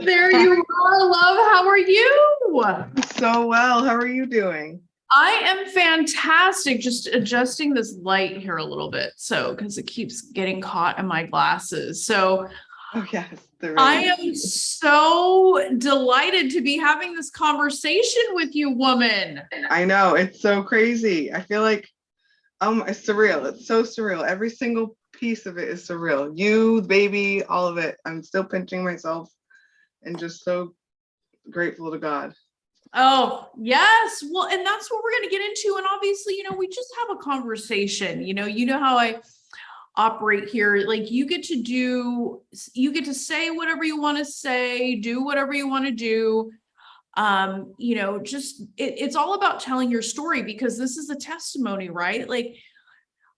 There you are, love. How are you? So well. How are you doing? I am fantastic. Just adjusting this light here a little bit. So, because it keeps getting caught in my glasses. So, Oh yes, the I rain. am so delighted to be having this conversation with you, woman. I know, it's so crazy. I feel like it's surreal. It's so surreal. Every single piece of it is surreal. You, the baby, all of it. I'm still pinching myself and just so grateful to God. Oh, yes. Well, and that's what we're going to get into. And obviously, we just have a conversation. You know how I operate here. Like you get to say whatever you want to say, do whatever you want to do. Just it's all about telling your story because this is a testimony, right? Like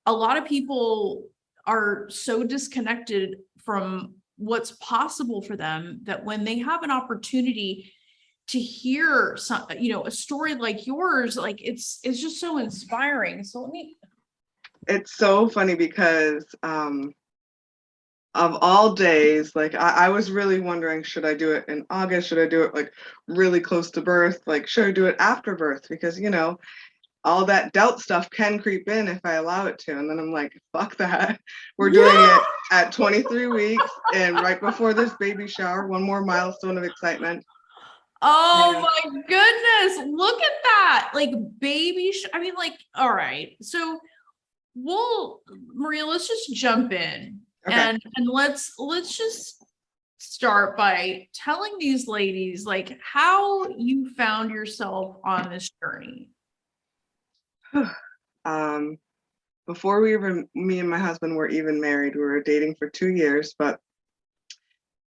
a lot of people are so disconnected from what's possible for them that when they have an opportunity to hear a story like yours, like it's just so inspiring. So It's so funny because of all days, like I was really wondering, should I do it in August? Should I do it like really close to birth? Like, should I do it after birth? Because all that doubt stuff can creep in if I allow it to. And then I'm like, fuck that. We're doing it at 23 weeks and right before this baby shower, one more milestone of excitement. Oh my goodness, look at that. Like I mean, like, all right. So Maria, let's just jump in. Okay. And let's just start by telling these ladies like how you found yourself on this journey. Before me and my husband were even married, we were dating for 2 years, but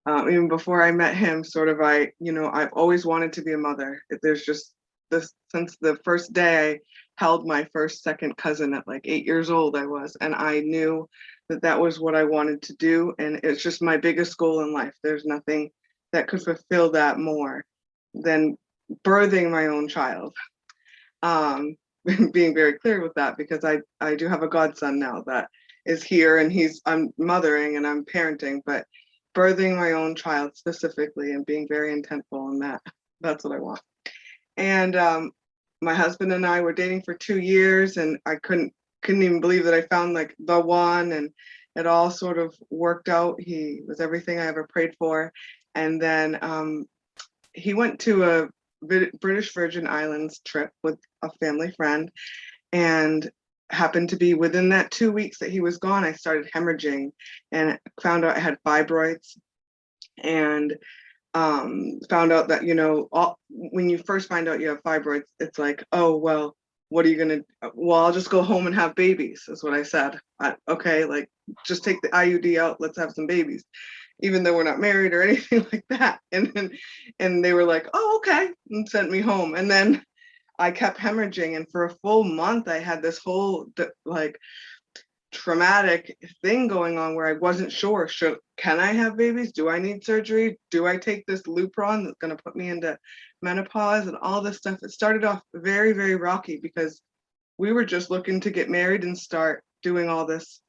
even before I met him, I've always wanted to be a mother. There's just this, since the first day I held my second cousin at like 8 years old, and I knew that was what I wanted to do. And it's just my biggest goal in life. There's nothing that could fulfill that more than birthing my own child. Being very clear with that, because I do have a godson now that is here, and I'm mothering and I'm parenting, but birthing my own child specifically and being very intentful in that's what I want. And my husband and I were dating for 2 years, and I couldn't even believe that I found like the one, and it all sort of worked out. He was everything I ever prayed for. And then he went to a British Virgin Islands trip with a family friend, and happened to be within that 2 weeks that he was gone, I started hemorrhaging and found out I had fibroids, and found out that, when you first find out you have fibroids, it's like, oh, well, what are you going to, well, I'll just go home and have babies, is what I said. Okay, like, just take the IUD out, let's have some babies, even though we're not married or anything like that. And they were like, oh, okay, and sent me home. And then I kept hemorrhaging, and for a full month I had this whole like traumatic thing going on where I wasn't sure, can I have babies? Do I need surgery? Do I take this Lupron that's going to put me into menopause and all this stuff? It started off very, very rocky because we were just looking to get married and start doing all this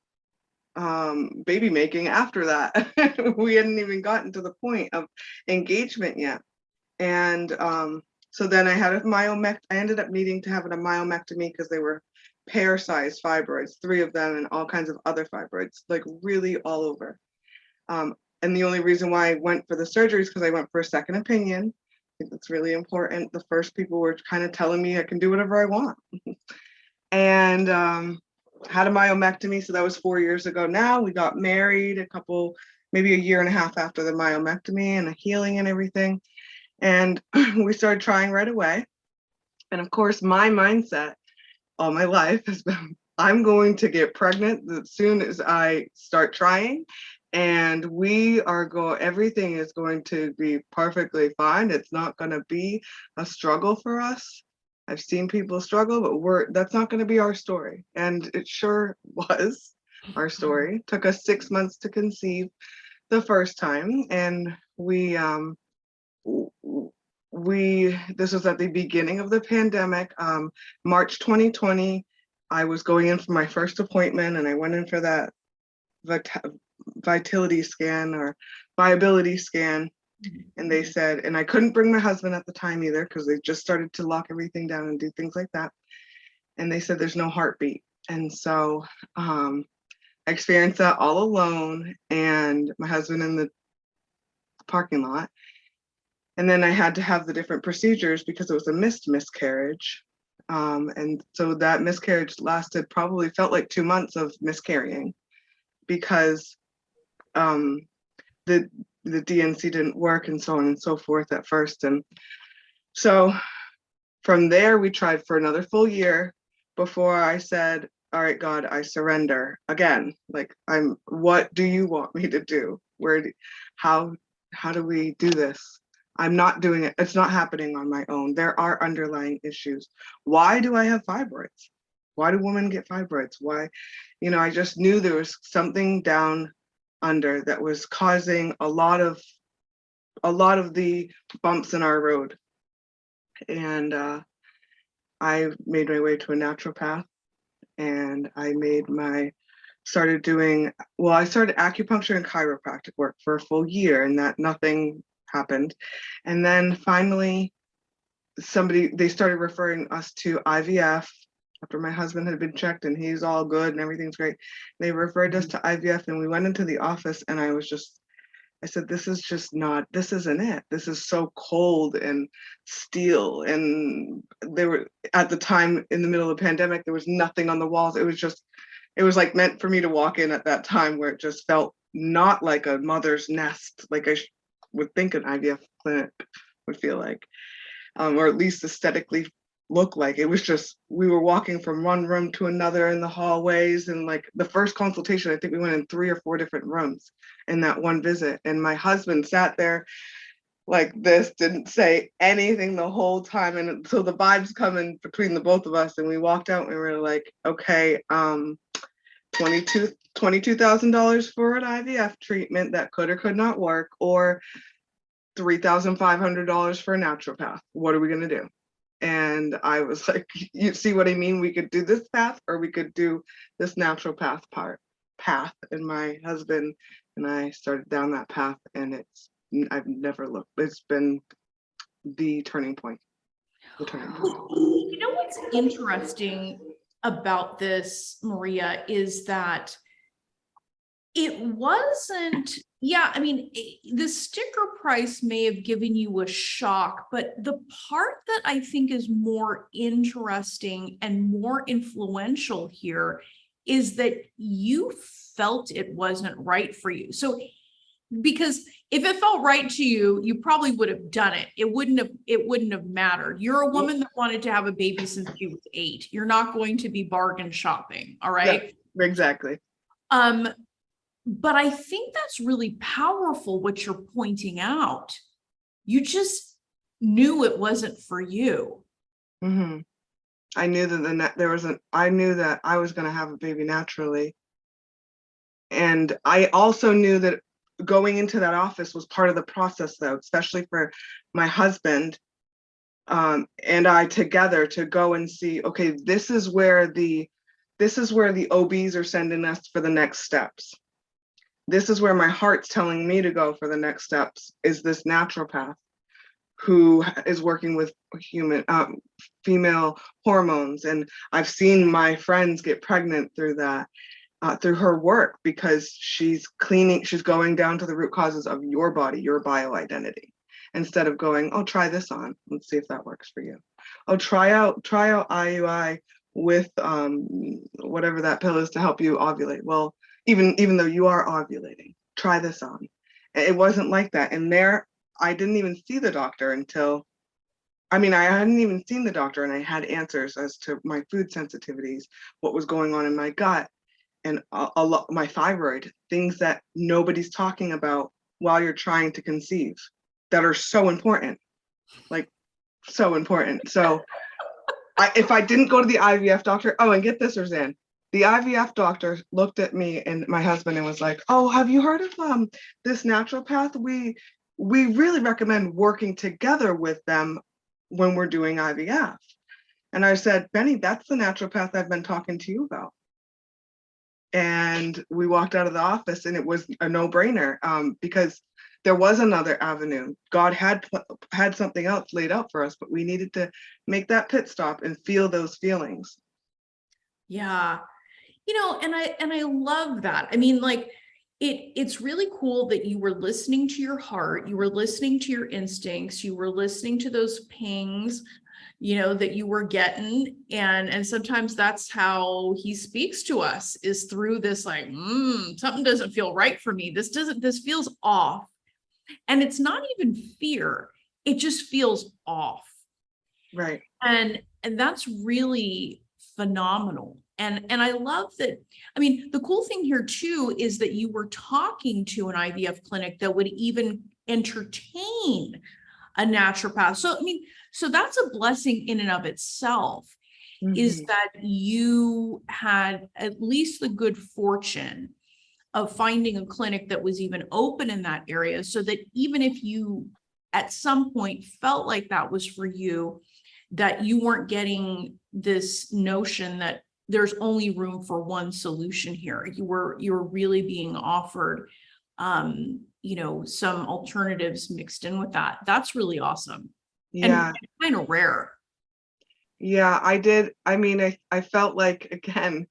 baby making after that. We hadn't even gotten to the point of engagement yet. And so then I had I ended up needing to have a myomectomy because they were pear-sized fibroids, 3 of them, and all kinds of other fibroids, like really all over. And the only reason why I went for the surgery is because I went for a second opinion. I think that's really important. The first people were kind of telling me I can do whatever I want. And had a myomectomy, so that was 4 years ago now. We got married maybe a year and a half after the myomectomy and the healing and everything. And we started trying right away. And of course, my mindset all my life has been, I'm going to get pregnant as soon as I start trying. And everything is going to be perfectly fine. It's not going to be a struggle for us. I've seen people struggle, but that's not going to be our story. And it sure was our story. It took us 6 months to conceive the first time. And this was at the beginning of the pandemic, March 2020. I was going in for my first appointment, and I went in for that vitality scan or viability scan. And they said, and I couldn't bring my husband at the time either, because they just started to lock everything down and do things like that. And they said, there's no heartbeat. And so I experienced that all alone, and my husband in the parking lot. And then I had to have the different procedures because it was a missed miscarriage. And so that miscarriage lasted, probably felt like 2 months of miscarrying, because the DNC didn't work and so on and so forth at first. And so from there, we tried for another full year before I said, all right, God, I surrender again. Like, what do you want me to do? How do we do this? I'm not doing it. It's not happening on my own. There are underlying issues. Why do I have fibroids? Why do women get fibroids? Why? I just knew there was something down under that was causing a lot of the bumps in our road. And I made my way to a naturopath, and I started acupuncture and chiropractic work for a full year, and that nothing happened. And then finally they started referring us to IVF after my husband had been checked and he's all good and everything's great. They referred us to IVF, and we went into the office, and I said, this isn't it. This is so cold and steel. And there were, at the time in the middle of the pandemic, there was nothing on the walls. It was like meant for me to walk in at that time, where it just felt not like a mother's nest, like I would think an IVF clinic would feel like, or at least aesthetically look like. It was just, we were walking from one room to another in the hallways, and like the first consultation, I think we went in 3 or 4 different rooms in that one visit, and my husband sat there like this, didn't say anything the whole time. And so the vibes coming between the both of us, and we walked out and we were like, okay, $22,000 for an IVF treatment that could or could not work, or $3,500 for a naturopath. What are we going to do? And I was like, you see what I mean? We could do this path, or we could do this naturopath path. And my husband and I started down that path, and I've never looked. It's been the turning point. You know what's interesting about this, Maria, is that it wasn't, the sticker price may have given you a shock, but the part that I think is more interesting and more influential here is that you felt it wasn't right for you. So, because if it felt right to you, you probably would have done it. It wouldn't have mattered. You're a woman that wanted to have a baby since she was 8. You're not going to be bargain shopping. All right. Yeah, exactly. But I think that's really powerful what you're pointing out. You just knew it wasn't for you. Mm-hmm. I knew that I knew that I was going to have a baby naturally. And I also knew that going into that office was part of the process, though, especially for my husband and I together, to go and see, okay, this is where the OBs are sending us for the next steps. This is where my heart's telling me to go for the next steps, is this naturopath who is working with female hormones. And I've seen my friends get pregnant through that, through her work, because she's going down to the root causes of your body, your bioidentity, instead of going, oh, try this on, let's see if that works for you. Oh, try out IUI with whatever that pill is to help you ovulate. Well, even though you are ovulating, try this on. It wasn't like that. And I didn't even see the doctor until, I hadn't even seen the doctor, and I had answers as to my food sensitivities, what was going on in my gut, and a lot, my thyroid, things that nobody's talking about while you're trying to conceive, that are so important, like so important. So if I didn't go to the IVF doctor, and get this, Rosanne, the IVF doctor looked at me and my husband and was like, oh, have you heard of this naturopath? We really recommend working together with them when we're doing IVF. And I said, Benny, that's the naturopath I've been talking to you about. And we walked out of the office, and it was a no-brainer, because there was another avenue. God had something else laid out for us, but we needed to make that pit stop and feel those feelings. Yeah. And I love that. I mean, like it's really cool that you were listening to your heart, you were listening to your instincts, you were listening to those pings, that you were getting. And sometimes that's how he speaks to us, is through this, like, something doesn't feel right for me. This feels off. And it's not even fear. It just feels off. Right. And that's really phenomenal. And I love that. I mean, the cool thing here too is that you were talking to an IVF clinic that would even entertain a naturopath. So I mean, so that's a blessing in and of itself, is that you had at least the good fortune of finding a clinic that was even open in that area, so that even if you at some point felt like that was for you, that you weren't getting this notion that there's only room for one solution here. You were really being offered, some alternatives mixed in with that. That's really awesome. Yeah. And kind of rare. Yeah, I did. I mean, I felt like, again,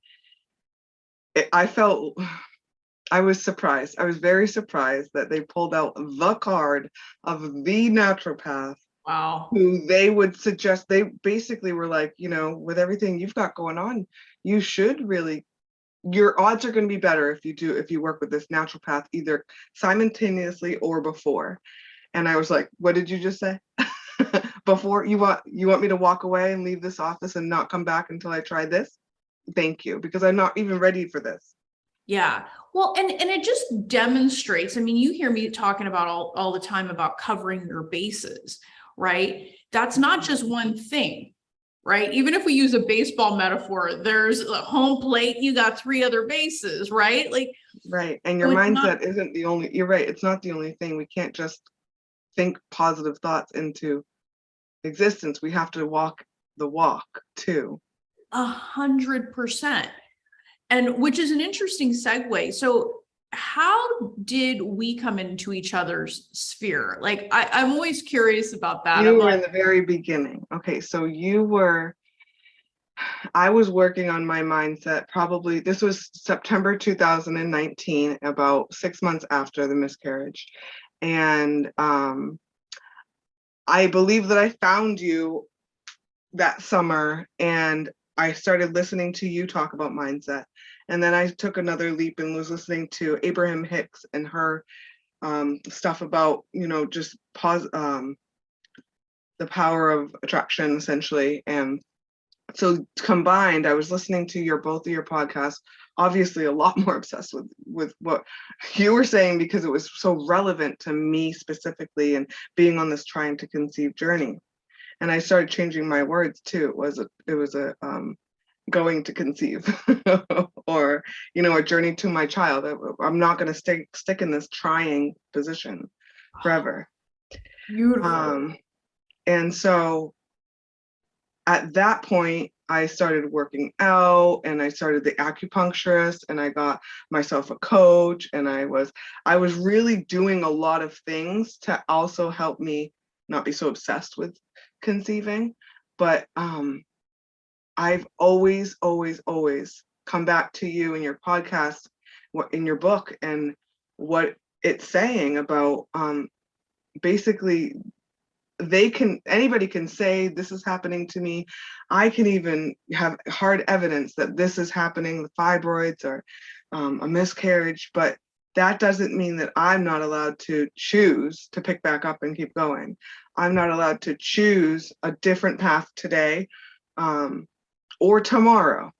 I was surprised. I was very surprised that they pulled out the card of the naturopath. Wow. Who they would suggest. They basically were like, with everything you've got going on, you should really, your odds are going to be better if you work with this naturopath, either simultaneously or before. And I was like, what did you just say? Before? You want me to walk away and leave this office and not come back until I try this? Thank you, because I'm not even ready for this. Yeah. Well, and it just demonstrates, I mean, you hear me talking about all the time about covering your bases, right? That's not just one thing, right? Even if we use a baseball metaphor, there's a home plate, you got 3 other bases, right? Like, right. And your mindset isn't the only, you're right. It's not the only thing. We can't just think positive thoughts into existence. We have to walk the walk too. 100%. And which is an interesting segue. So how did we come into each other's sphere? Like, I'm always curious about that. You were in the very beginning. Okay, so I was working on my mindset. Probably this was September 2019, about 6 months after the miscarriage. And I believe that I found you that summer, and I started listening to you talk about mindset. And then I took another leap and was listening to Abraham Hicks and her stuff about, just the power of attraction, essentially. And so combined, I was listening to both of your podcasts, obviously a lot more obsessed with what you were saying, because it was so relevant to me specifically and being on this trying to conceive journey. And I started changing my words too. It was a going to conceive or, a journey to my child. I'm not going to stick in this trying position forever. Beautiful. And so at that point, I started working out, and I started the acupuncturist, and I got myself a coach, and I was really doing a lot of things to also help me not be so obsessed with conceiving. But I've always come back to you in your podcast, in your book, and what it's saying about basically anybody can say this is happening to me. I can even have hard evidence that this is happening, the fibroids or a miscarriage, but that doesn't mean that I'm not allowed to choose to pick back up and keep going. I'm not allowed to choose a different path today or tomorrow.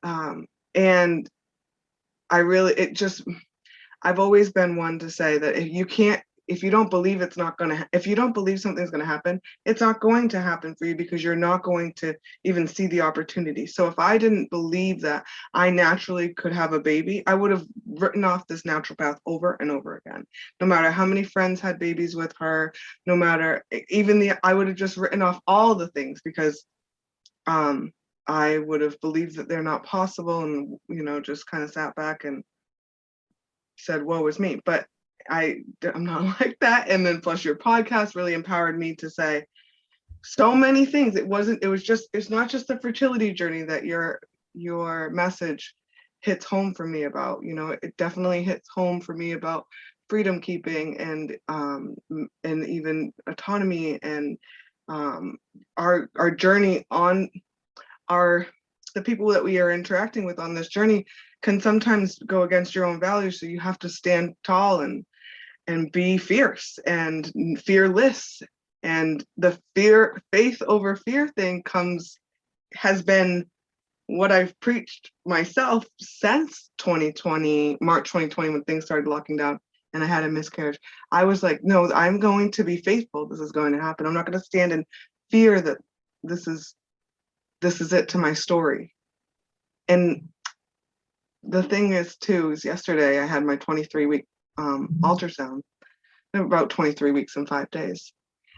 And I've always been one to say that if you don't believe if you don't believe something's going to happen, it's not going to happen for you, because you're not going to even see the opportunity. So if I didn't believe that I naturally could have a baby, I would have written off this naturopath over and over again. No matter how many friends had babies with her, no matter I would have just written off all the things, because I would have believed that they're not possible, and just kind of sat back and said, woe is me. But I'm not like that. And then plus your podcast really empowered me to say so many things. It's not just the fertility journey that your message hits home for me about. It definitely hits home for me about freedom keeping and even autonomy and our journey on the people that we are interacting with on this journey can sometimes go against your own values. So you have to stand tall and be fierce and fearless. And the faith over fear thing has been what I've preached myself since 2020, March 2020, when things started locking down and I had a miscarriage. I was like, no, I'm going to be faithful. This is going to happen. I'm not going to stand in fear that this is it to my story. And the thing is too, is yesterday I had my 23-week ultrasound, about 23 weeks and 5 days.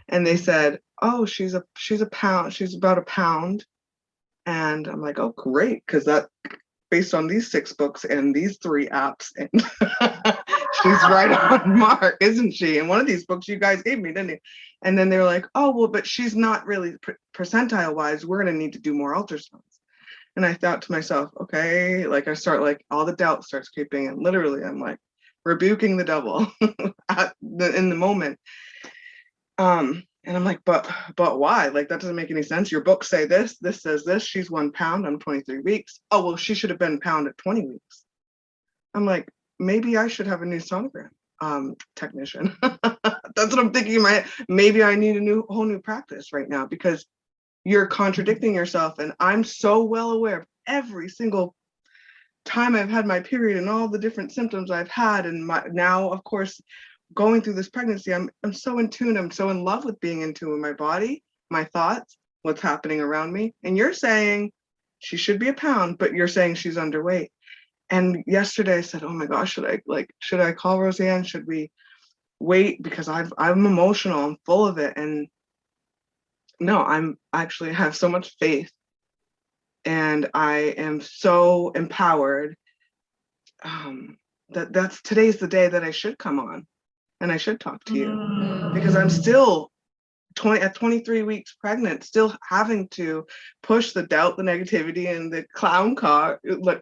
And they said, oh, she's about a pound. And I'm like, oh, great. Because that, based on these 6 books and these 3 apps, and she's right on mark, isn't she? And one of these books you guys gave me, didn't you? And then they're like, oh, well, but she's not really percentile wise. We're going to need to do more ultrasounds. And I thought to myself, okay, like I start, like all the doubt starts creeping in. Literally, I'm like rebuking the devil in the moment. And I'm like, but why? Like, that doesn't make any sense. Your books say this says this. She's 1 pound. I'm 23 weeks. Oh, well, she should have been pound at 20 weeks. I'm like, maybe I should have a new sonogram technician. That's what I'm thinking in my head. Maybe I need a whole new practice right now, because you're contradicting yourself. And I'm so well aware of every single time I've had my period and all the different symptoms I've had. And now, of course, going through this pregnancy, I'm so in tune. I'm so in love with being in tune with my body, my thoughts, what's happening around me. And you're saying she should be a pound, but you're saying she's underweight. And yesterday I said, oh my gosh, should I call Rosanne? Should we wait? Because I'm emotional, I'm full of it. And no, I'm actually have so much faith, and I am so empowered that's today's the day that I should come on and I should talk to you, because I'm still at 23 weeks pregnant, still having to push the doubt, the negativity, and the clown car,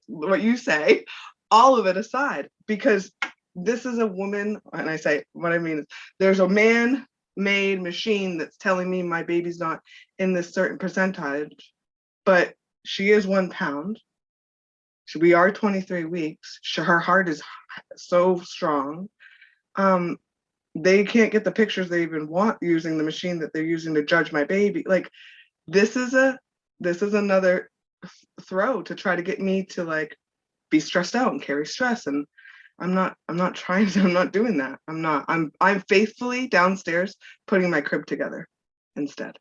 what you say, all of it aside, because this is a woman, and I say, what I mean is there's a man-made machine that's telling me my baby's not in this certain percentage, but she is 1 pound. We are 23 weeks. Her heart is so strong. They can't get the pictures they even want using the machine that they're using to judge my baby. Like, this is another throw to try to get me to like be stressed out and carry stress. And I'm not doing that. I'm faithfully downstairs putting my crib together instead.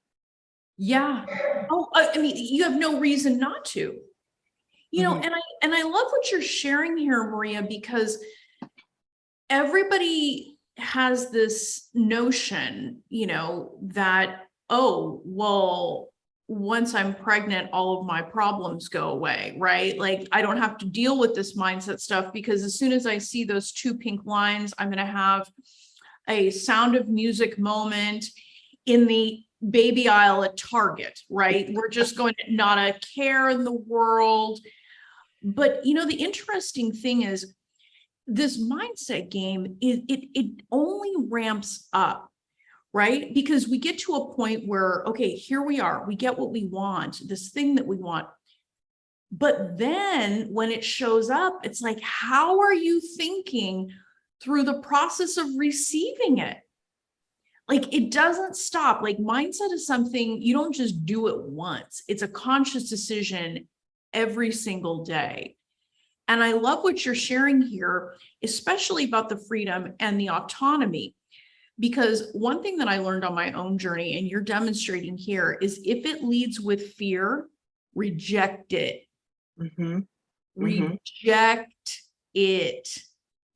Yeah. Oh, I mean, you have no reason not to, and I love what you're sharing here, Maria, because everybody has this notion, that, oh, well, once I'm pregnant, all of my problems go away, right? Like, I don't have to deal with this mindset stuff, because as soon as I see those 2 pink lines, I'm going to have a Sound of Music moment in the baby aisle at Target, right? We're just going to not a care in the world. But, the interesting thing is, this mindset game, it only ramps up, right? Because we get to a point where, okay, here we are, we get what we want, this thing that we want. But then when it shows up, it's like, how are you thinking through the process of receiving it? Like, it doesn't stop. Like, mindset is something you don't just do it once. It's a conscious decision every single day. And I love what you're sharing here, especially about the freedom and the autonomy, because one thing that I learned on my own journey, and you're demonstrating here, is if it leads with fear, reject it. Reject it,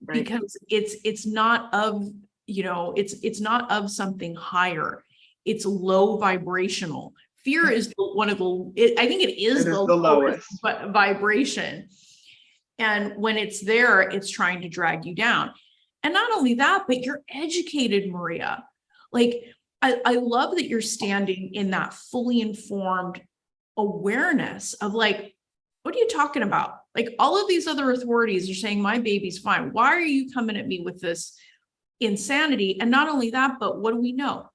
right? Because it's not of, it's not of something higher. It's low vibrational. Fear is one of the, I think it is the lowest vibration. And when it's there, it's trying to drag you down. And not only that, but you're educated, Maria. Like, I love that you're standing in that fully informed awareness of like, what are you talking about? Like, all of these other authorities are saying my baby's fine. Why are you coming at me with this insanity? And not only that, but what do we know?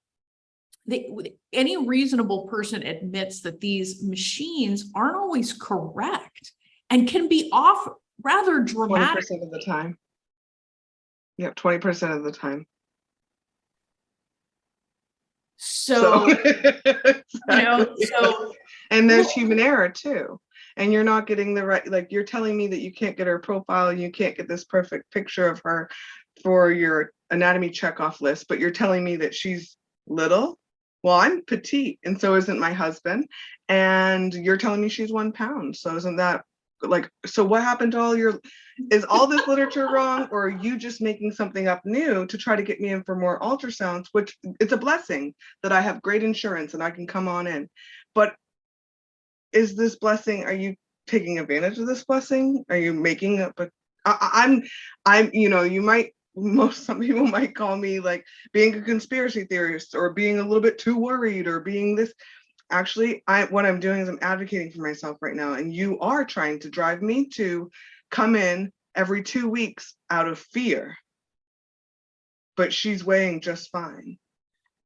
Any reasonable person admits that these machines aren't always correct and can be off rather dramatic. 20% of the time. Yep, 20% of the time. So exactly. you know, so And there's human error too. And you're not getting the right, like you're telling me that you can't get her profile, you can't get this perfect picture of her for your anatomy checkoff list, but you're telling me that she's little. Well, I'm petite, and so isn't my husband. And you're telling me she's 1 pound. So isn't that like, so what happened to all your, is all this literature wrong, or are you just making something up new to try to get me in for more ultrasounds, which it's a blessing that I have great insurance and I can come on in. But is this blessing, are you taking advantage of this blessing? Are you making up I'm, you know, you might, some people might call me like being a conspiracy theorist or being a little bit too worried or being this. Actually, what I'm doing is I'm advocating for myself right now, and you are trying to drive me to come in every 2 weeks out of fear. But she's weighing just fine.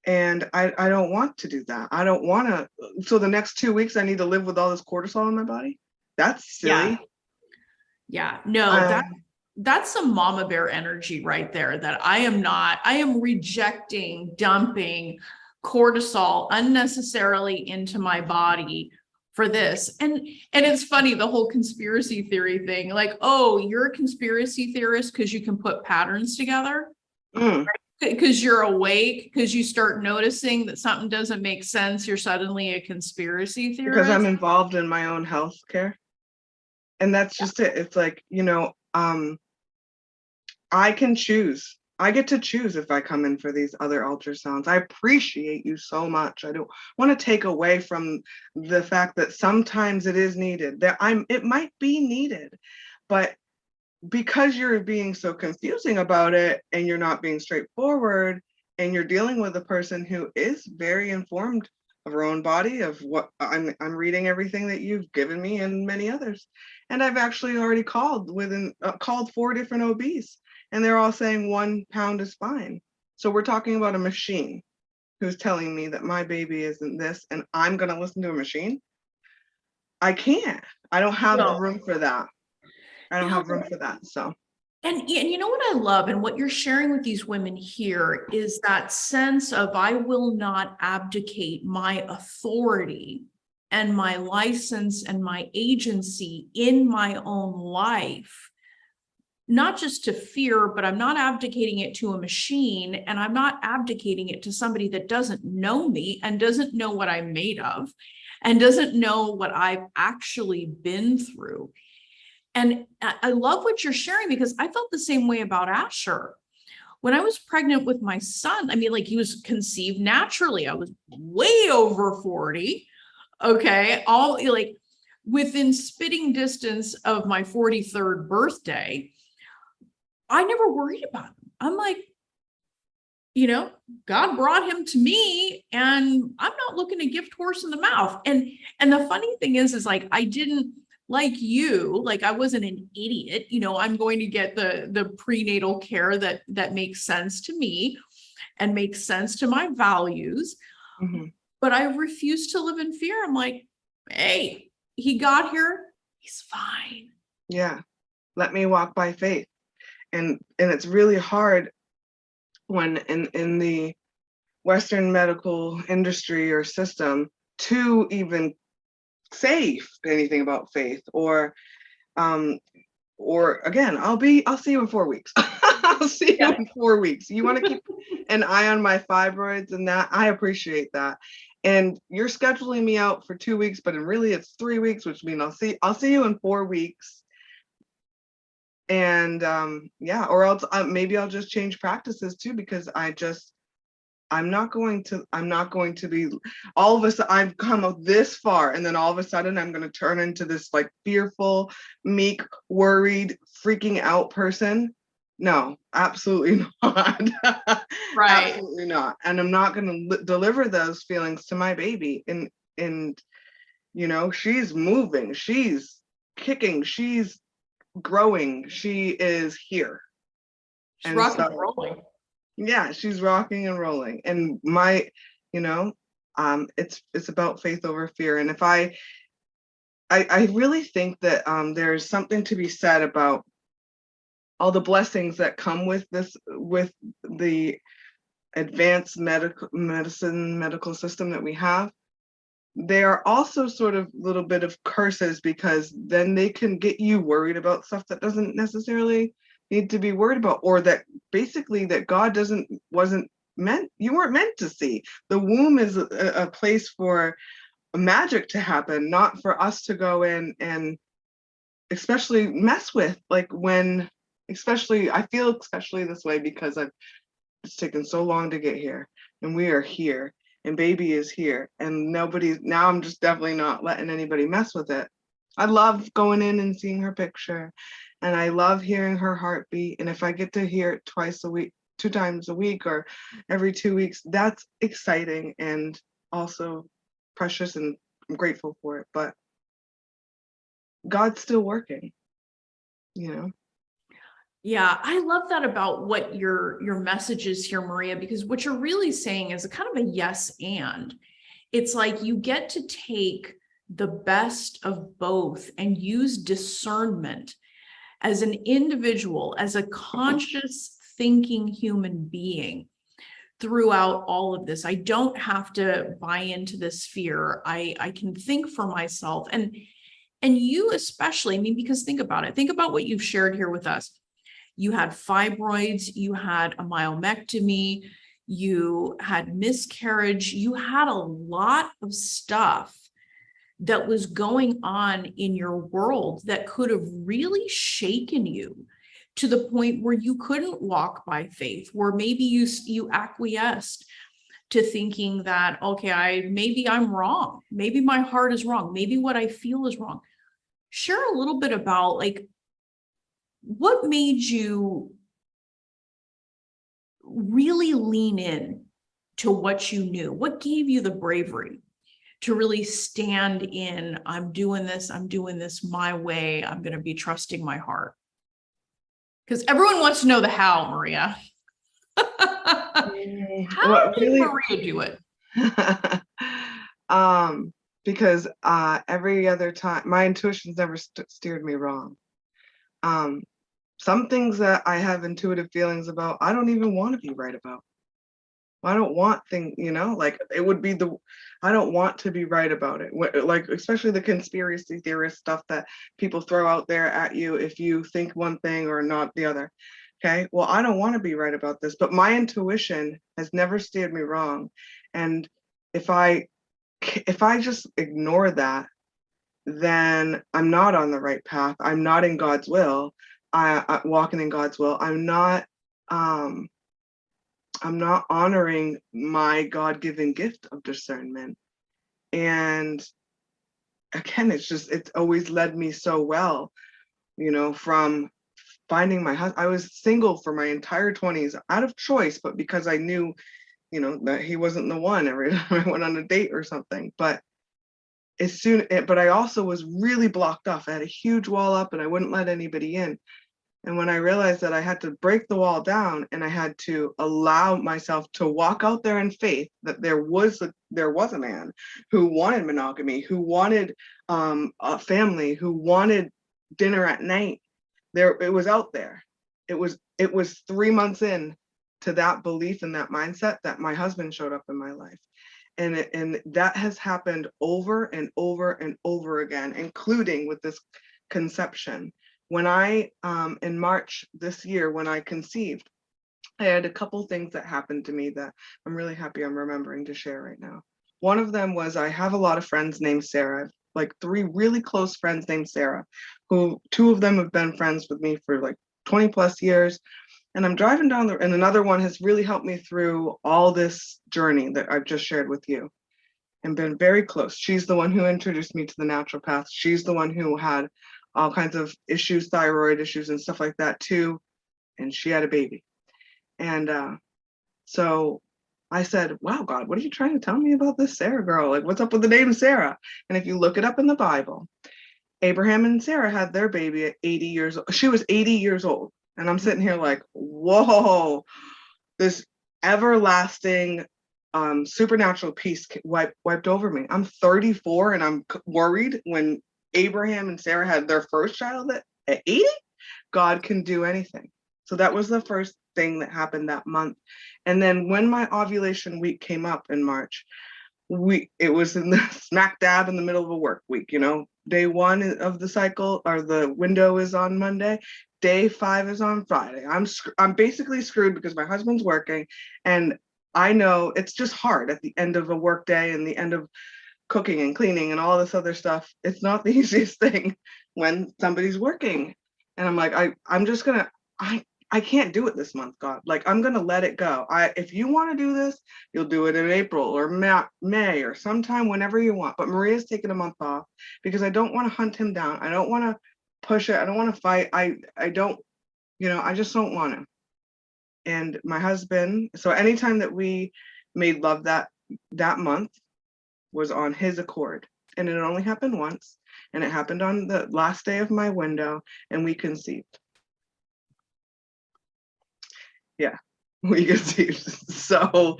And I don't want to do that. I don't want to. So the next 2 weeks, I need to live with all this cortisol in my body? That's silly. Yeah. No, that's some mama bear energy right there that I am rejecting dumping cortisol unnecessarily into my body for this. And it's funny, the whole conspiracy theory thing, like, oh, you're a conspiracy theorist because you can put patterns together. Because you're awake, because you start noticing that something doesn't make sense, you're suddenly a conspiracy theorist. Because I'm involved in my own health care. And that's just it. It's like, you know, I can choose. I get to choose if I come in for these other ultrasounds. I appreciate you so much. I don't want to take away from the fact that sometimes it is needed. That it might be needed, but because you're being so confusing about it and you're not being straightforward and you're dealing with a person who is very informed of her own body, of what I'm reading everything that you've given me and many others. And I've actually already called 4 different OBs, and they're all saying 1 pound is fine. So we're talking about a machine who's telling me that my baby isn't this, and I'm going to listen to a machine. I can't. I don't have the room for that. I don't have room for that. So. And you know what I love, and what you're sharing with these women here is that sense of, I will not abdicate my authority and my license and my agency in my own life, not just to fear, but I'm not abdicating it to a machine, and I'm not abdicating it to somebody that doesn't know me and doesn't know what I'm made of and doesn't know what I've actually been through. And I love what you're sharing, because I felt the same way about Asher. When I was pregnant with my son, I mean, like, he was conceived naturally. I was way over 40. Okay. All like within spitting distance of my 43rd birthday. I never worried about him. I'm like, you know, God brought him to me, and I'm not looking to gift horse in the mouth. And the funny thing is like, I didn't, like you, like, I wasn't an idiot, you know, I'm going to get the prenatal care that makes sense to me and makes sense to my values. Mm-hmm. But I refuse to live in fear. I'm like, hey, he got here, he's fine. Yeah. Let me walk by faith. And it's really hard when in the Western medical industry or system to even say anything about faith, or again, I'll see you in 4 weeks. I'll see you in 4 weeks. You want to keep an eye on my fibroids and that, I appreciate that. And you're scheduling me out for 2 weeks, but really it's 3 weeks, which means I'll see you in 4 weeks. And yeah, or else maybe I'll just change practices too, because I'm not going to be, all of a sudden I've come this far, and then all of a sudden I'm going to turn into this like fearful, meek, worried, freaking out person. No, absolutely not. Right. Absolutely not. And I'm not going to deliver those feelings to my baby. And she's moving, she's kicking, she's growing, she is here. She's And rocking and so, rolling. yeah, she's rocking and rolling. And you know, it's about faith over fear. And if I really think that there's something to be said about all the blessings that come with the advanced medical system that we have. They are also sort of a little bit of curses, because then they can get you worried about stuff that doesn't necessarily need to be worried about, or that basically that God wasn't meant, you weren't meant to see. The womb is a place for magic to happen, not for us to go in and especially mess with, like when, especially I feel especially this way because it's taken so long to get here, and we are here, and baby is here, and now I'm just definitely not letting anybody mess with it. I love going in and seeing her picture, and I love hearing her heartbeat, and if I get to hear it twice a week, 2 times a week, or every 2 weeks, that's exciting and also precious, and I'm grateful for it. But God's still working, you know. Yeah, I love that about what your message is here, Maria, because what you're really saying is a kind of a yes and. It's like you get to take the best of both and use discernment as an individual, as a conscious thinking human being throughout all of this. I don't have to buy into this fear. I can think for myself, and you especially, I mean, because think about it. Think about what you've shared here with us. You had fibroids, you had a myomectomy, you had miscarriage, you had a lot of stuff that was going on in your world that could have really shaken you to the point where you couldn't walk by faith, where maybe you acquiesced to thinking that, okay, maybe I'm wrong, maybe my heart is wrong, maybe what I feel is wrong. Share a little bit about, like, what made you really lean in to what you knew? What gave you the bravery to really stand in, I'm doing this my way, I'm going to be trusting my heart? Because everyone wants to know the how, Maria. How What did really Maria do it? because every other time my intuitions never steered me wrong. Some things that I have intuitive feelings about, I don't even want to be right about. I don't want things, like it would be I don't want to be right about it. Like, especially the conspiracy theorist stuff that people throw out there at you if you think one thing or not the other. Okay, well, I don't want to be right about this, but my intuition has never steered me wrong. And if I just ignore that, then I'm not on the right path. I'm not in God's will. I'm walking in God's will. Um, I'm not honoring my God-given gift of discernment. And again, it's always led me so well, from finding my husband. I was single for my entire 20s out of choice, but because I knew, that he wasn't the one every time I went on a date or something. But but I also was really blocked off. I had a huge wall up and I wouldn't let anybody in. And when I realized that I had to break the wall down and I had to allow myself to walk out there in faith, that there was a man who wanted monogamy, who wanted a family, who wanted dinner at night. It was out there. It was 3 months in to that belief and that mindset that my husband showed up in my life. And that has happened over and over and over again, including with this conception. When I, in March this year, when I conceived, I had a couple things that happened to me that I'm really happy I'm remembering to share right now. One of them was, I have a lot of friends named Sarah, like 3 really close friends named Sarah, who 2 of them have been friends with me for like 20 plus years. And I'm driving down and another one has really helped me through all this journey that I've just shared with you and been very close. She's the one who introduced me to the naturopath. She's the one who had all kinds of issues, thyroid issues and stuff like that too. and she had a baby. And so I said, wow, God, what are you trying to tell me about this Sarah girl? Like, what's up with the name Sarah? And if you look it up in the Bible, Abraham and Sarah had their baby at 80 years old. She was 80 years old. And I'm sitting here like, whoa, this everlasting supernatural peace wiped over me. I'm 34 and I'm worried when Abraham and Sarah had their first child at 80. God can do anything. So that was the first thing that happened that month. And then when my ovulation week came up in March, it was in the smack dab in the middle of a work week, you know. Day 1 of the cycle or the window is on Monday. Day 5 is on Friday. I'm basically screwed because my husband's working, and I know it's just hard at the end of a work day and the end of cooking and cleaning and all this other stuff. It's not the easiest thing when somebody's working. And I'm like, I'm just gonna, I can't do it this month, God. Like, I'm gonna let it go. If you want to do this, you'll do it in April or May or sometime whenever you want. But Maria's taking a month off because I don't want to hunt him down. I don't want to push it. I don't want to fight. I don't, I just don't want to. And my husband, so anytime that we made love that month was on his accord. And it only happened once. And it happened on the last day of my window, and we conceived. Yeah, we conceived. So,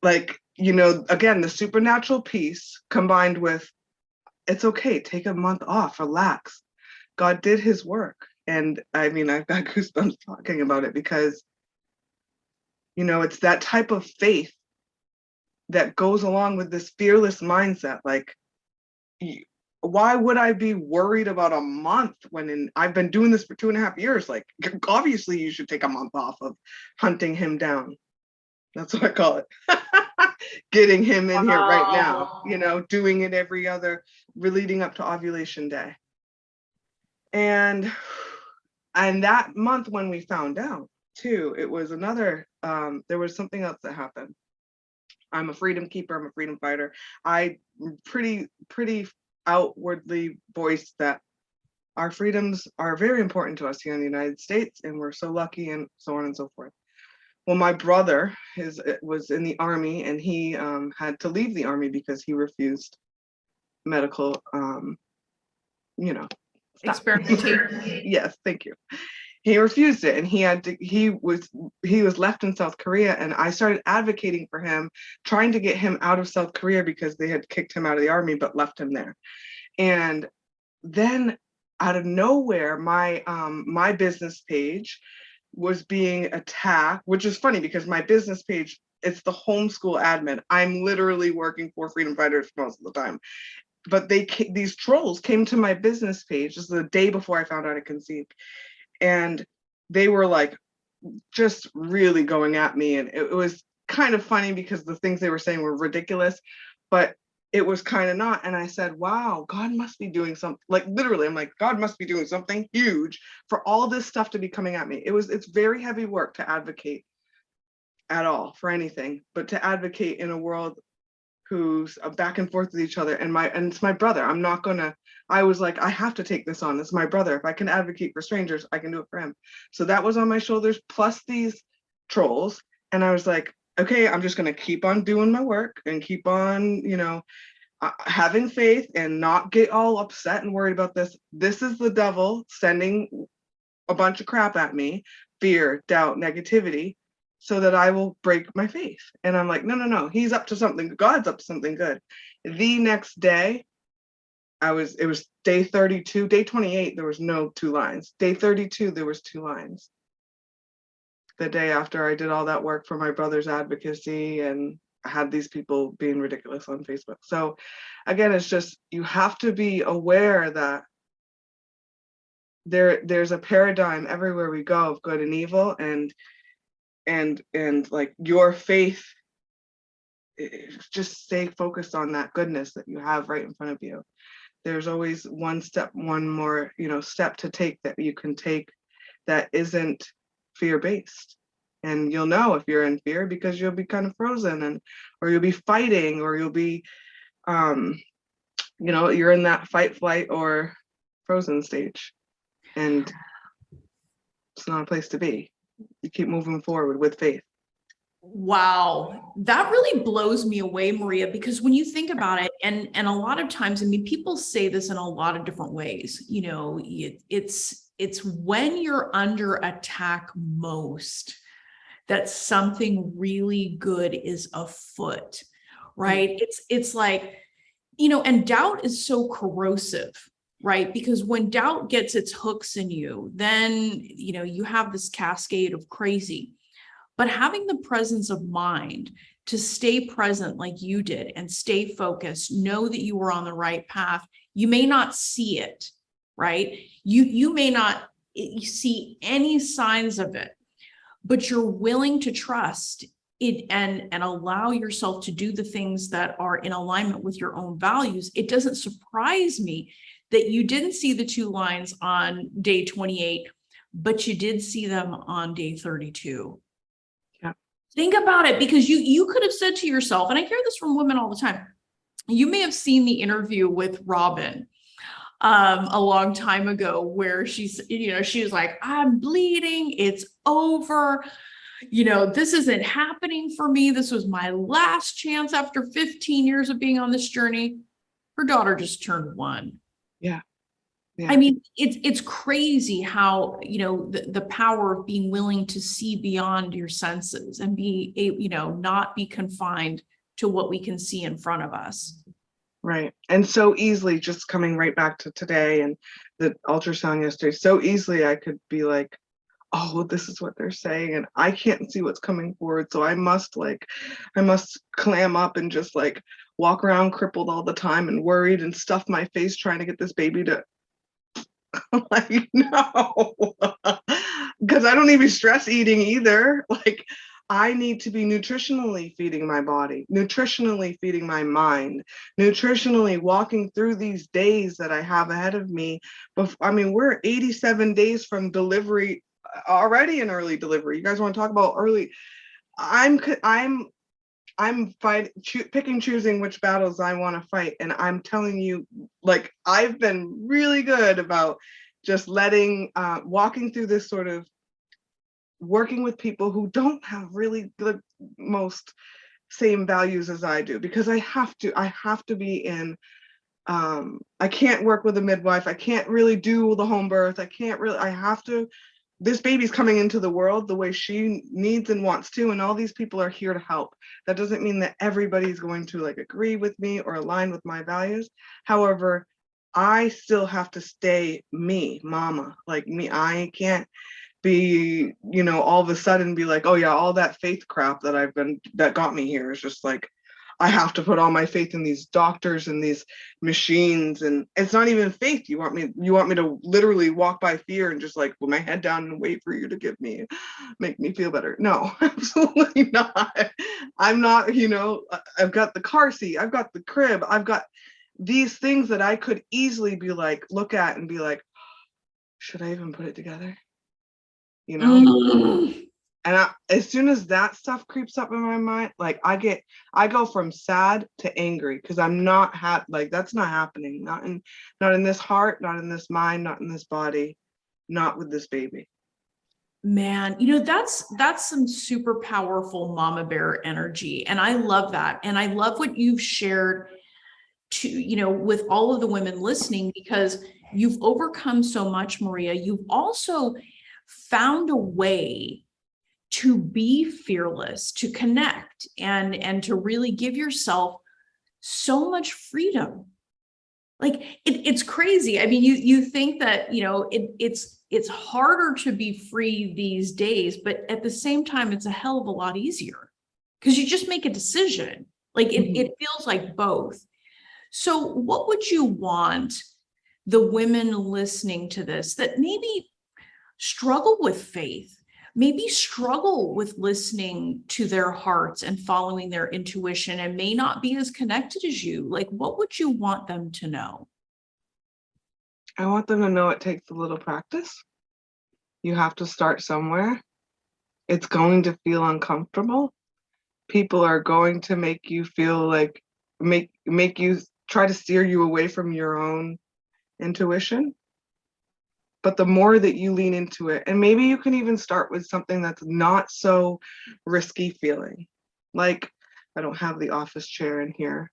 like, again, the supernatural peace combined with, it's okay, take a month off, relax. God did his work. And I mean, I've got goosebumps talking about it because, it's that type of faith that goes along with this fearless mindset. Like, why would I be worried about a month when I've been doing this for 2.5 years? Like, obviously you should take a month off of hunting him down. That's what I call it. Getting him in here right now, doing it every other, leading up to ovulation day. And that month when we found out too, it was another, there was something else that happened. I'm a freedom keeper. I'm a freedom fighter. I pretty outwardly voiced that our freedoms are very important to us here in the United States, and we're so lucky, and so on and so forth. Well, my brother was in the Army, and he had to leave the Army because he refused medical, experimentation. Yes, thank you. He refused it, and he was left in South Korea, and I started advocating for him, trying to get him out of South Korea because they had kicked him out of the Army but left him there. And then out of nowhere, my business page was being attacked, which is funny because my business page, it's the homeschool admin. I'm literally working for freedom fighters most of the time. But these trolls came to my business page just the day before I found out I conceived. And they were like, just really going at me. And it was kind of funny because the things they were saying were ridiculous, but it was kind of not. And I said, wow, God must be doing something. Like, literally, I'm like, God must be doing something huge for all this stuff to be coming at me. It's very heavy work to advocate at all for anything, but to advocate in a world who's back and forth with each other. And it's my brother. I was like, I have to take this on. It's my brother. If I can advocate for strangers, I can do it for him. So that was on my shoulders, plus these trolls. And I was like, okay, I'm just going to keep on doing my work and keep on, having faith and not get all upset and worried about this. This is the devil sending a bunch of crap at me, fear, doubt, negativity, so that I will break my faith. And I'm like, no, he's up to something. God's up to something good. The next day, it was day 32, day 28, there was no 2 lines. Day 32, there was 2 lines. The day after I did all that work for my brother's advocacy, and I had these people being ridiculous on Facebook. So again, it's just, you have to be aware that there's a paradigm everywhere we go of good and evil, and like your faith, just stay focused on that goodness that you have right in front of you. There's always one more step to take that you can take that isn't fear-based. And you'll know if you're in fear because you'll be kind of frozen, or you'll be fighting, or you'll be you're in that fight, flight, or frozen stage. And it's not a place to be. You keep moving forward with faith. Wow, that really blows me away, Maria, because when you think about it, and a lot of times, I mean, people say this in a lot of different ways, you know, it's when you're under attack most that something really good is afoot, right? It's like, you know, and doubt is so corrosive, right? Because when doubt gets its hooks in you, then, you know, you have this cascade of crazy. But having the presence of mind to stay present like you did and stay focused, know that you were on the right path. You may not see it, right? You may not see any signs of it, but you're willing to trust it and allow yourself to do the things that are in alignment with your own values. It doesn't surprise me that you didn't see the 2 lines on day 28, but you did see them on day 32. Think about it, because you could have said to yourself, and I hear this from women all the time, you may have seen the interview with Robin a long time ago where she's, you know, she was like, I'm bleeding, it's over, you know, this isn't happening for me. This was my last chance after 15 years of being on this journey. Her daughter just turned 1. Yeah. I mean, it's crazy how, you know, the power of being willing to see beyond your senses and be, you know, not be confined to what we can see in front of us. Right. And so easily, just coming right back to today and the ultrasound yesterday, so easily I could be like, oh, this is what they're saying, and I can't see what's coming forward. So I must clam up and just like walk around crippled all the time and worried and stuff my face trying to get this baby to like, no, because I don't even stress eating either. Like, I need to be nutritionally feeding my body, nutritionally feeding my mind, nutritionally walking through these days that I have ahead of me. But I mean, we're 87 days from delivery, already in early delivery. You guys want to talk about early? I'm choosing which battles I want to fight. And I'm telling you, like, I've been really good about just walking through this sort of working with people who don't have really the most same values as I do, because I have to be in, I can't work with a midwife. I can't really do the home birth. I have to, this baby's coming into the world the way she needs and wants to, and all these people are here to help. That doesn't mean that everybody's going to like agree with me or align with my values. However, I still have to stay me, mama, like me. I can't be, you know, all of a sudden be like, oh yeah, all that faith crap that got me here is just like, I have to put all my faith in these doctors and these machines. And it's not even faith. You want me to literally walk by fear and just like put my head down and wait for you to make me feel better. No, absolutely not. I'm not, you know, I've got the car seat, I've got the crib, I've got these things that I could easily be like, look at and be like, should I even put it together? You know? And as soon as that stuff creeps up in my mind, like I go from sad to angry, because I'm not like, that's not happening. Not in this heart, not in this mind, not in this body, not with this baby. Man, you know, that's some super powerful mama bear energy. And I love that. And I love what you've shared to, you know, with all of the women listening, because you've overcome so much, Maria. You've also found a way to be fearless, to connect, and to really give yourself so much freedom. Like it's crazy. I mean, you think that, you know, it's harder to be free these days, but at the same time, it's a hell of a lot easier because you just make a decision. Like it feels like both. So what would you want the women listening to this that maybe struggle with faith, maybe struggle with listening to their hearts and following their intuition, and may not be as connected as you? Like, what would you want them to know? I want them to know it takes a little practice. You have to start somewhere. It's going to feel uncomfortable. People are going to make you feel like, make you try to steer you away from your own intuition. But the more that you lean into it, and maybe you can even start with something that's not so risky feeling. Like, I don't have the office chair in here.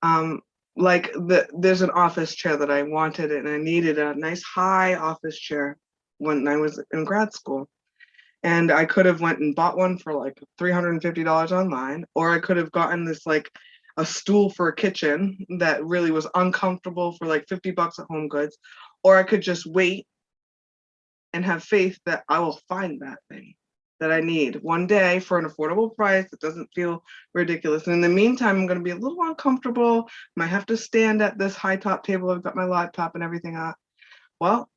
There's an office chair that I wanted, and I needed a nice high office chair when I was in grad school. And I could have went and bought one for like $350 online, or I could have gotten this like a stool for a kitchen that really was uncomfortable for like $50 at Home Goods, or I could just wait and have faith that I will find that thing that I need one day for an affordable price that doesn't feel ridiculous. And in the meantime, I'm going to be a little uncomfortable. Might have to stand at this high top table. I've got my laptop and everything up. Well,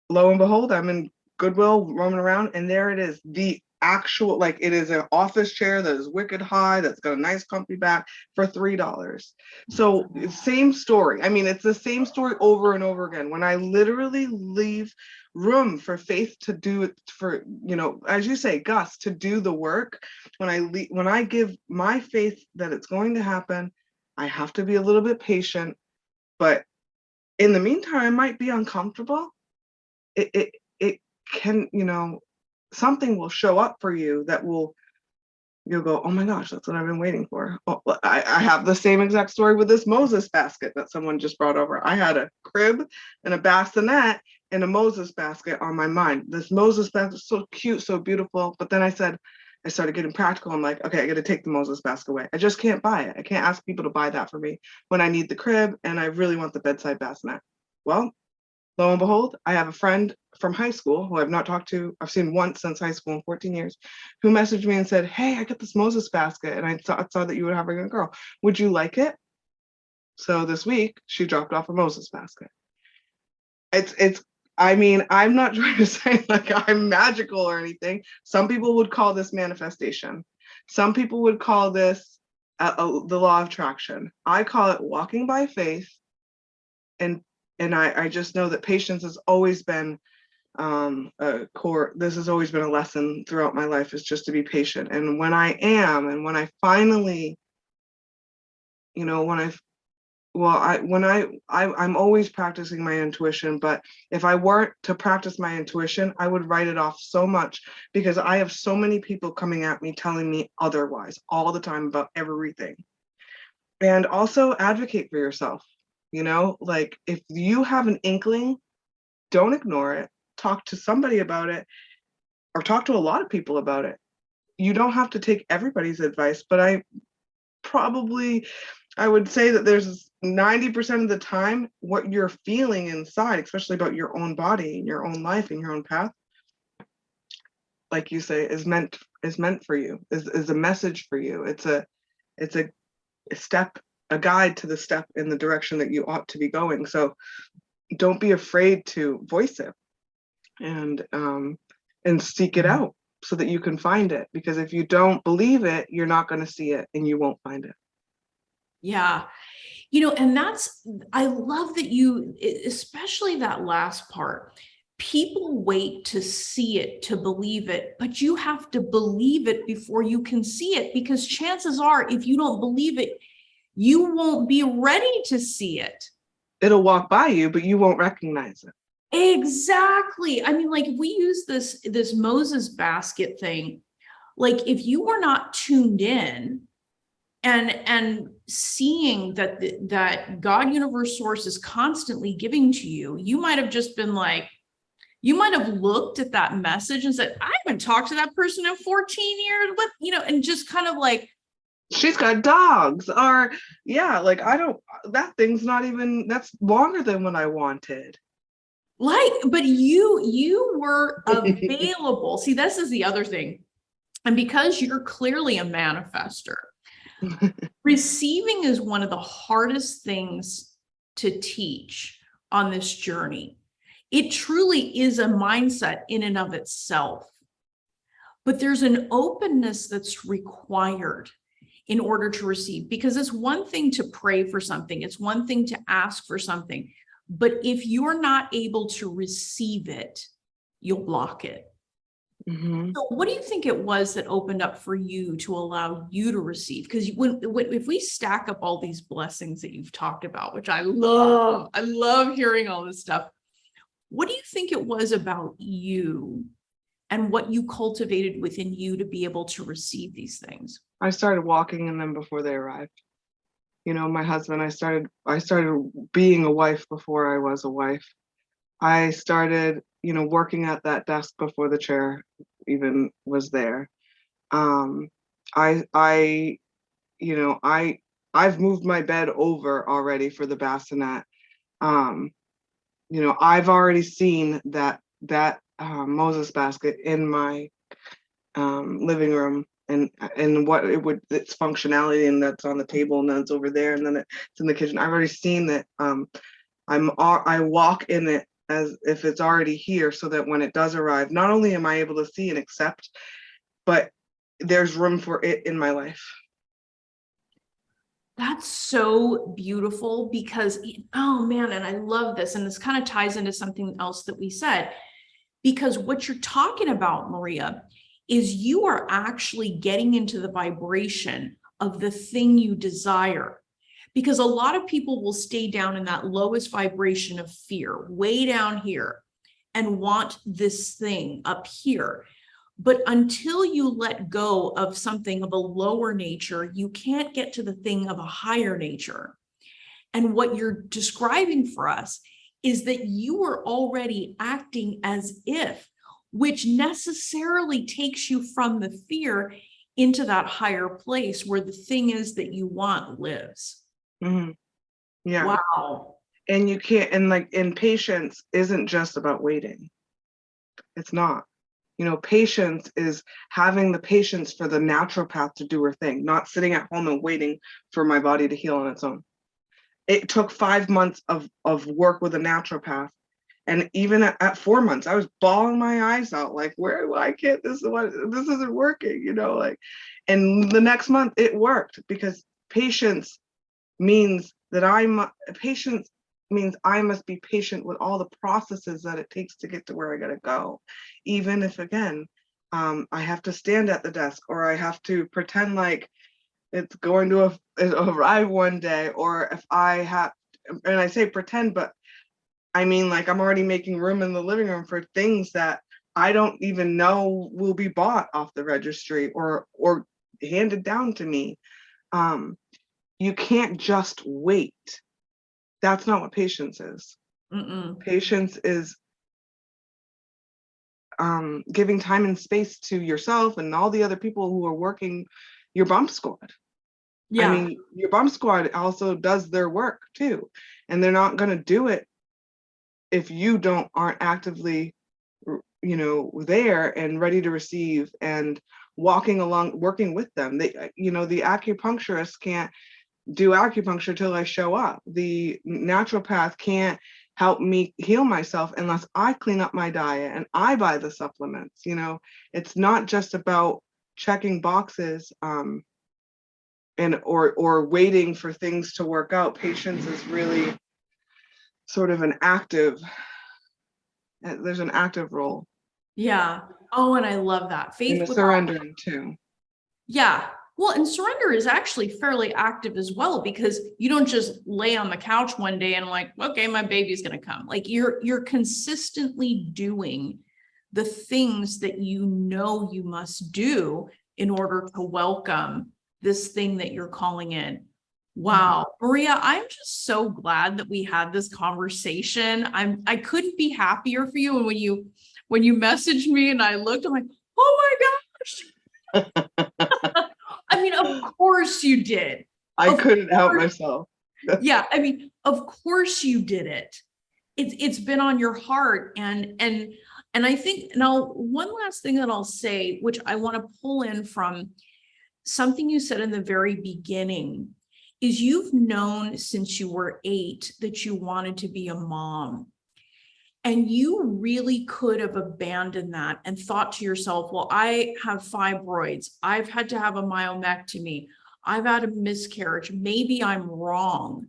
lo and behold, I'm in Goodwill roaming around, and there it is. The actual, like, it is an office chair that is wicked high, that's got a nice comfy back for $3. So same story. I mean, it's the same story over and over again. When I literally leave room for faith to do it, for, you know, as you say, Gus, to do the work, when I give my faith that it's going to happen, I have to be a little bit patient, but in the meantime, I might be uncomfortable. It can, you know, something will show up for you that you'll go, oh my gosh, that's what I've been waiting for. Oh, I have the same exact story with this Moses basket that someone just brought over. I had a crib and a bassinet and a Moses basket on my mind. This Moses basket is so cute, so beautiful. But then I started getting practical. I'm like, okay, I got to take the Moses basket away. I just can't buy it. I can't ask people to buy that for me when I need the crib and I really want the bedside bassinet. Well, lo and behold, I have a friend from high school who I've not talked to, I've seen once since high school in 14 years, who messaged me and said, hey, I got this Moses basket and I saw that you were having a girl. Would you like it? So this week she dropped off a Moses basket. I mean, I'm not trying to say like I'm magical or anything. Some people would call this manifestation. Some people would call this the law of attraction. I call it walking by faith, and I just know that patience has always been a core. This has always been a lesson throughout my life, is just to be patient. And when I finally, you know, I'm always practicing my intuition, but if I weren't to practice my intuition, I would write it off so much, because I have so many people coming at me telling me otherwise all the time about everything. And also advocate for yourself. You know, like, if you have an inkling, don't ignore it. Talk to somebody about it, or talk to a lot of people about it. You don't have to take everybody's advice, but I would say that there's 90% of the time, what you're feeling inside, especially about your own body and your own life and your own path, like you say, is meant for you, is a message for you. It's a step, a guide to the step in the direction that you ought to be going. So don't be afraid to voice it and seek it out so that you can find it. Because if you don't believe it, you're not going to see it and you won't find it. Yeah. You know, and I love that you, especially that last part. People wait to see it, to believe it, but you have to believe it before you can see it, because chances are, if you don't believe it, you won't be ready to see it. It'll walk by you, but you won't recognize it. Exactly. I mean, like, if we use this Moses basket thing, like, if you were not tuned in and seeing that God, universe, source is constantly giving to you, you might have just been like, you might have looked at that message and said, I haven't talked to that person in 14 years, but, you know, and just kind of like, she's got dogs, or yeah, like, that thing's not even, that's longer than what I wanted. Like, but you were available. See, this is the other thing. And because you're clearly a manifester, receiving is one of the hardest things to teach on this journey. It truly is a mindset in and of itself. But there's an openness that's required in order to receive, because it's one thing to pray for something. It's one thing to ask for something. But if you're not able to receive it, you'll block it. Mm-hmm. So what do you think it was that opened up for you to allow you to receive? Because if we stack up all these blessings that you've talked about, which I love hearing all this stuff. What do you think it was about you and what you cultivated within you to be able to receive these things? I started walking in them before they arrived. You know, my husband, I started being a wife before I was a wife. I started, you know, working at that desk before the chair even was there. Um, I, you know, I've moved my bed over already for the bassinet. Um, you know, I've already seen that Moses basket in my living room, and what it would, its functionality, and that's on the table, and then it's over there, and then it's in the kitchen. I've already seen that. I walk in it as if it's already here, so that when it does arrive, not only am I able to see and accept, but there's room for it in my life. That's so beautiful because, oh man, and I love this. And this kind of ties into something else that we said, because what you're talking about, Maria, is you are actually getting into the vibration of the thing you desire. Because a lot of people will stay down in that lowest vibration of fear, way down here, and want this thing up here. But until you let go of something of a lower nature, you can't get to the thing of a higher nature. And what you're describing for us is that you are already acting as if, which necessarily takes you from the fear into that higher place where the thing is that you want lives. Mm-hmm. Yeah. Wow. And you can't, and like, in patience isn't just about waiting. It's not. You know, patience is having the patience for the naturopath to do her thing, not sitting at home and waiting for my body to heal on its own. It took 5 months of work with a naturopath. And even at 4 months, I was bawling my eyes out, like, why can't this isn't working, you know, like, and the next month it worked, because patience means that patience means I must be patient with all the processes that it takes to get to where I gotta go. Even if, again, I have to stand at the desk, or I have to pretend like it's going to arrive one day, or if I have, and I say pretend, but I mean, like, I'm already making room in the living room for things that I don't even know will be bought off the registry or handed down to me. You can't just wait. That's not what patience is. Patience is giving time and space to yourself and all the other people who are working your bump squad. Yeah. I mean, your bump squad also does their work too, and they're not going to do it if you aren't actively, you know, there and ready to receive and walking along, working with them. They, you know, the acupuncturist can't do acupuncture till I show up. The naturopath can't help me heal myself unless I clean up my diet and I buy the supplements. You know, it's not just about checking boxes and or waiting for things to work out. Patience is really sort of an active, there's an active role. Yeah. Oh, and I love that. And Faith the without, surrendering too. yeah. Well, and surrender is actually fairly active as well, because you don't just lay on the couch one day and like, okay, my baby's going to come. Like you're consistently doing the things that you know you must do in order to welcome this thing that you're calling in. Wow. Maria, I'm just so glad that we had this conversation. I couldn't be happier for you. And when you messaged me and I looked, I'm like, oh my gosh. I mean, of course you did. I couldn't help myself. Yeah, I mean, of course you did it. It's been on your heart. And I think now one last thing that I'll say, which I want to pull in from something you said in the very beginning, is you've known since you were 8 that you wanted to be a mom. And you really could have abandoned that and thought to yourself, well, I have fibroids. I've had to have a myomectomy. I've had a miscarriage. Maybe I'm wrong.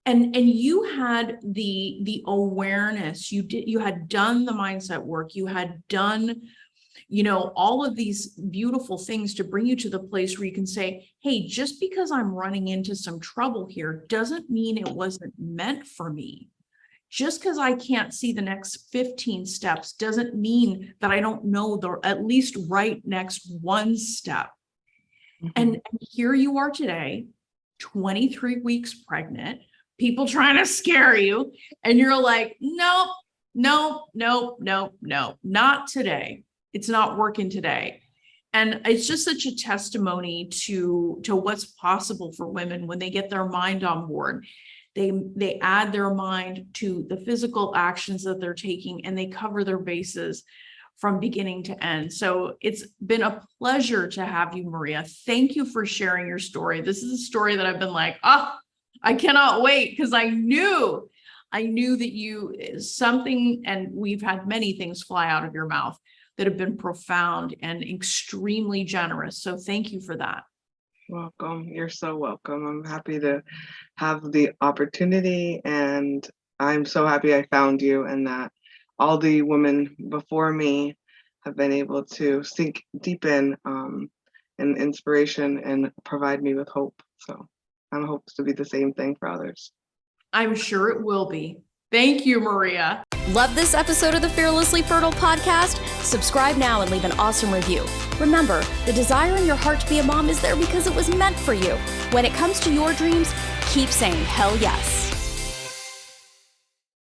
And you had the awareness. You had done the mindset work. You had done, you know, all of these beautiful things to bring you to the place where you can say, hey, just because I'm running into some trouble here doesn't mean it wasn't meant for me. Just because I can't see the next 15 steps doesn't mean that I don't know the at least right next one step. And here you are today, 23 weeks pregnant, people trying to scare you. And you're like, nope, nope, nope, nope, nope, not today. It's not working today. And it's just such a testimony to what's possible for women when they get their mind on board. They add their mind to the physical actions that they're taking, and they cover their bases from beginning to end. So it's been a pleasure to have you, Maria. Thank you for sharing your story. This is a story that I've been like, oh, I cannot wait, because I knew that you something, and we've had many things fly out of your mouth that have been profound and extremely generous. So thank you for that. Welcome. You're so welcome. I'm happy to have the opportunity, and I'm so happy I found you, and that all the women before me have been able to sink deep in inspiration and provide me with hope. So I hope to be the same thing for others. I'm sure it will be. Thank you, Maria. Love this episode of the Fearlessly Fertile podcast? Subscribe now and leave an awesome review. Remember, the desire in your heart to be a mom is there because it was meant for you. When it comes to your dreams, keep saying hell yes.